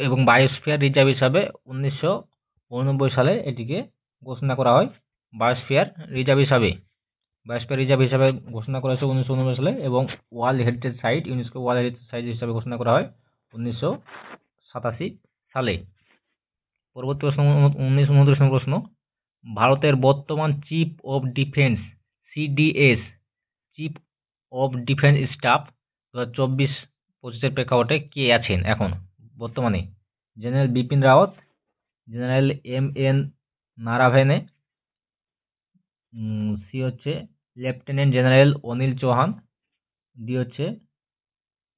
এবং biosphere reserve হিসাবে 1989 সালে এটিকে ঘোষণা করা হয় বায়োস্ফিয়ার রিজার্ভ হিসাবে। বায়োস্ফিয়ার রিজার্ভ হিসাবে ঘোষণা করা হয়েছে 1989 সালে এবং world heritage site, UNESCO world heritage site হিসাবে ঘোষণা করা হয় 1987 সালে। পরবর্তী প্রশ্ন 1929 নম্বর প্রশ্ন, ভারতের বর্তমান chief of defence CDS, chief of defence staff 2024-25 প্রেক্ষাপটে কে আছেন এখন বর্তমানে? General Bipin Rawat, general M N. Naravane, C হচ্ছে lieutenant general Anil Chauhan, D হচ্ছে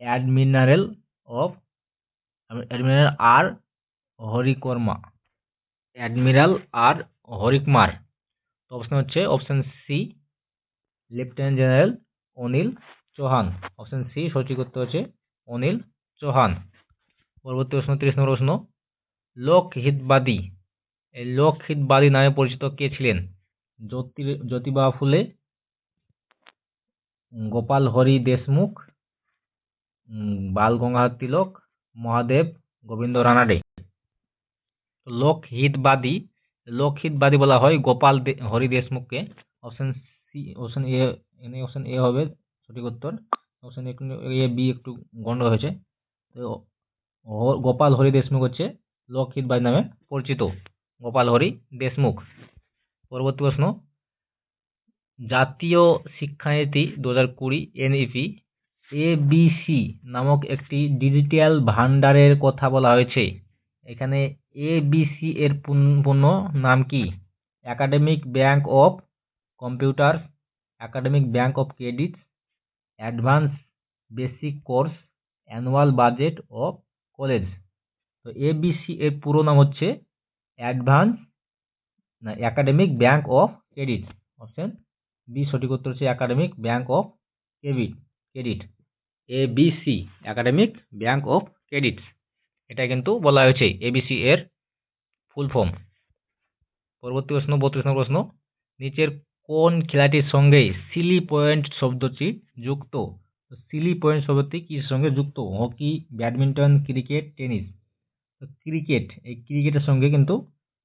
admiral R Harikumar, admiral R Harikumar. তো অপশন হচ্ছে option C lieutenant general Anil Chauhan. Option C সঠিক উত্তর হচ্ছে অনিল চৌহান। পরবর্তী প্রশ্ন 30 নম্বর প্রশ্ন, লোকহিতবাদী, এই লোকহিতবাদী নামে পরিচিত কে ছিলেন? জ্যোতিবা ফুলে, গোপাল হরি দেশমুখ, বাল গঙ্গাধর তিলক, মহাদেব গোবিন্দ রানাডে। লোকহিতবাদী বলা হয় গোপাল হরি দেশমুখকে। অপশন সি, অপশন এ হবে সঠিক উত্তর। অপশন এ বি একটু গন্ডগোল হয়েছে। তো গোপাল হরি দেশমুখ হচ্ছে লোকহিতবাদী নামে পরিচিত, গোপাল হরি দেশমুখ। পরবর্তী প্রশ্ন, জাতীয় শিক্ষানীতি 2020 এনইপি এবিসি নামক একটি ডিজিটাল ভান্ডারের কথা বলা হয়েছে। এখানে এবিসি এর পূর্ণ নাম কি? Academic bank of computers, academic bank of credit, advance basic course, annual budget of college. তো এবিসি এর পুরো নাম হচ্ছে academic bank of credit. Option B সঠিক উত্তর হচ্ছে academic bank of credit. ABC academic bank of credit, এটা কিন্তু বলা হয়েছে এবিসি এর ফুল ফর্ম। পরবর্তী প্রশ্ন 32 নম্বর প্রশ্ন, নিচের কোন খেলাটির সঙ্গে সিলি পয়েন্ট শব্দটি যুক্ত? সিলি পয়েন্ট শব্দটি কির সঙ্গে যুক্ত? Hockey, badminton, cricket, tennis. Cricket, এই ক্রিকেটের সঙ্গে কিন্তু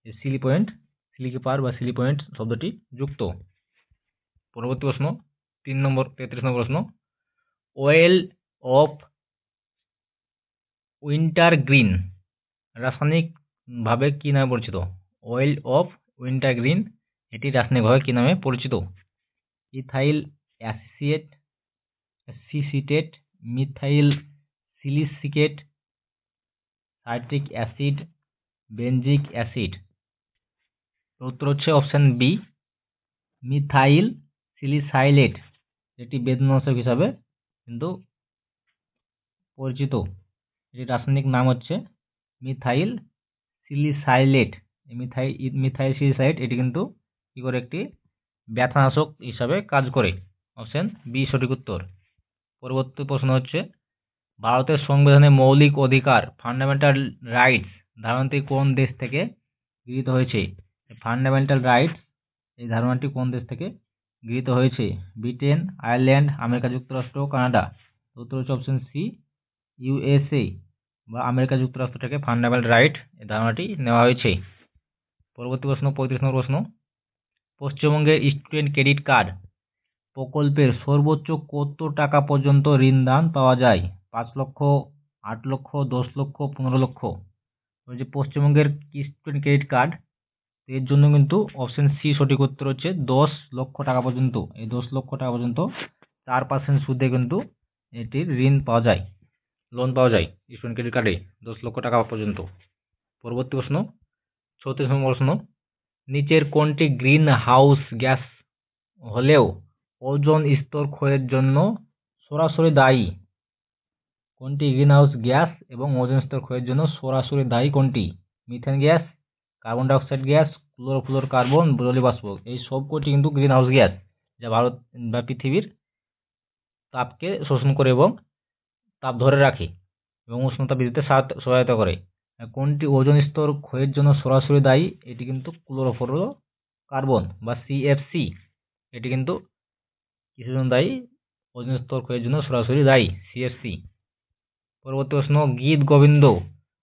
সিলি পয়েন্ট, সিলি কিপার বা সিলি পয়েন্ট শব্দটি যুক্ত। পরবর্তী প্রশ্ন 33 নম্বর প্রশ্ন, অয়েল অফ উইন্টারগ্রিন রাসায়নিকভাবে কি নামে পরিচিত? অয়েল অফ উইন্টারগ্রিন এটি রাসায়নিকভাবে কি নামে পরিচিত? Ethyl acetate, methyl silicate, citric acid, benzoic acid. উত্তর হচ্ছে অপশন বি মিথাইল সিলিসাইলেট, এটি বেদনাশক হিসাবে কিন্তু পরিচিত। এটির রাসায়নিক নাম হচ্ছে মিথাইল সিলিসাইলেট। মিথাইল সিলিসাইলেট এটি কিন্তু কি করে একটি ব্যথানাশক হিসাবে কাজ করে। অপশন বি সঠিক উত্তর। পরবর্তী প্রশ্ন হচ্ছে, ভারতের সংবিধানে মৌলিক অধিকার ফান্ডামেন্টাল রাইটস ধারণাটি কোন দেশ থেকে গৃহীত হয়েছে? ফান্ডামেন্টাল রাইটস এই ধারণাটি কোন দেশ থেকে গৃহীত হয়েছে? ব্রিটেন, আয়ারল্যান্ড, আমেরিকা যুক্তরাষ্ট্র, কানাডা। উত্তর হচ্ছে অপশন সি ইউএসএ বা আমেরিকা যুক্তরাষ্ট্র থেকে ফান্ডামেন্টাল রাইট এই ধারণাটি নেওয়া হয়েছে। পরবর্তী প্রশ্ন 35 নম্বর প্রশ্ন, পশ্চিমবঙ্গের স্টুডেন্ট ক্রেডিট কার্ড প্রকল্পের সর্বোচ্চ কত টাকা পর্যন্ত ঋণ দান পাওয়া যায়? 5 লক্ষ, 8 লক্ষ, 10 লক্ষ, 15 লক্ষ। যে পশ্চিমবঙ্গের স্টুডেন্ট ক্রেডিট কার্ড, এর জন্য কিন্তু অপশন সি সঠিক উত্তর হচ্ছে 10 লক্ষ টাকা পর্যন্ত। এই 10 লক্ষ টাকা পর্যন্ত 4% সুদে কিন্তু এটির ঋণ পাওয়া যায়, লোন পাওয়া যায় স্টুডেন্ট ক্রেডিট কার্ডে 10 লক্ষ টাকা পর্যন্ত। পরবর্তী প্রশ্ন 36 নম্বর প্রশ্ন, নিচের কোনটি গ্রিন হাউস গ্যাস হলেও ওজোন স্তর ক্ষয়ের জন্য সরাসরি দায়ী? কোনটি গ্রিন হাউস গ্যাস এবং ওজোন স্তর ক্ষয়ের জন্য সরাসরি দায়ী কোনটি? Methane gas, carbon dioxide gas, chlorofluorocarbon, জলীয়বাষ্প। এই সবকটি কিন্তু গ্রিন হাউস গ্যাস, যা ভারত বা পৃথিবীর তাপকে শোষণ করে এবং তাপ ধরে রাখে এবং উষ্ণতা বৃদ্ধিতে সহায়তা করে। কোনটি ওজোন স্তর ক্ষয়ের জন্য সরাসরি দায়ী? এটি কিন্তু ক্লোরোফ্লোরোকার্বন বা সিএফসি, এটি কিন্তু কিসের জন্য দায়ী? ওজোন স্তর ক্ষয়ের জন্য সরাসরি দায়ী, সিএফসি। পরবর্তী প্রশ্ন, গীত গোবিন্দ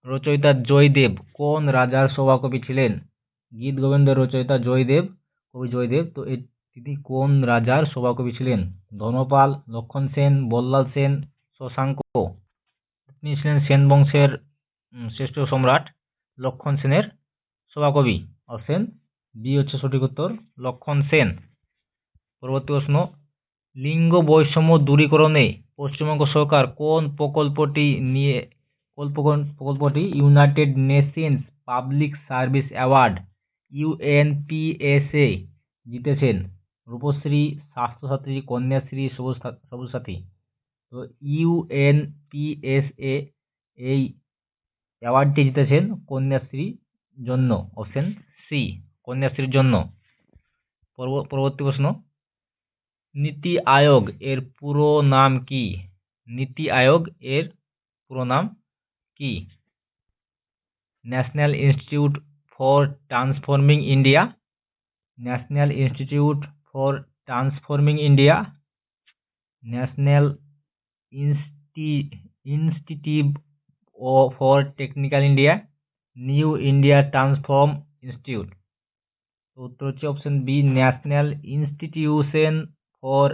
রচয়িতা জয়দেব কোন রাজার সভাকবি ছিলেন? গীত গোবিন্দের রচয়িতা জয়দেব, কবি জয়দেব। তো তিনি কোন রাজার সভাকবি ছিলেন? ধর্মপাল, লক্ষণ সেন, বল্লাল সেন, শশাঙ্ক। তিনি ছিলেন সেন বংশের শ্রেষ্ঠ সম্রাট লক্ষণ সেনের সভাকবি। অপশন বি হচ্ছে সঠিক উত্তর, লক্ষণ সেন। পরবর্তী প্রশ্ন, লিঙ্গ বৈষম্য দূরীকরণে পশ্চিমবঙ্গ সরকার কোন প্রকল্পটি United Nations public service award UNPSA জিতেছেন? রূপশ্রী, স্বাস্থ্যসাথী, কন্যাশ্রী, সবুজ সাথী। তো UNPSA এই অ্যাওয়ার্ডটি জিতেছেন কন্যাশ্রীর জন্য। অপশন সি, কন্যাশ্রীর জন্য। পরবর্তী প্রশ্ন, নীতি আয়োগ এর পুরো নাম কি? নীতি আয়োগ এর পুরো নাম কি? National institute for transforming India, national institute for transforming India, national institute for technical India, new India transform institute. উত্তর হচ্ছে option B, national institution for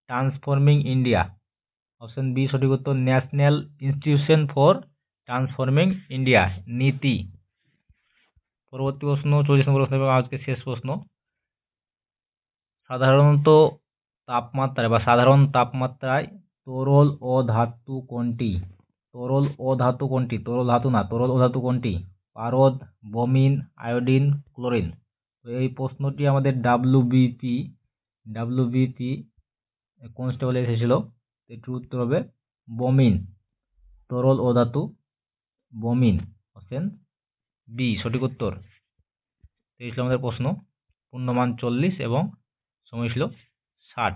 transforming India. Option B সঠিক উত্তর, national institution for transforming India, NITI. পরবর্তী প্রশ্ন, 40 নম্বর প্রশ্ন এবং আজকে শেষ প্রশ্ন, সাধারণ তাপমাত্রায় তরল ও ধাতু কোনটি? তরল ও ধাতু কোনটি? তরল ধাতু না, তরল ও ধাতু কোনটি? পারদ, ব্রোমিন, আয়োডিন, ক্লোরিন। তো এই প্রশ্নটি আমাদের ডাব্লিউবিপি কনস্টেবল এসেছিল। এটির উত্তর হবে ব্রোমিন। তরল ও ধাতু ব্রোমিন, অপশন বি সঠিক উত্তর। এই ছিল আমাদের প্রশ্ন। পূর্ণমান 40 এবং সময় ছিল 60।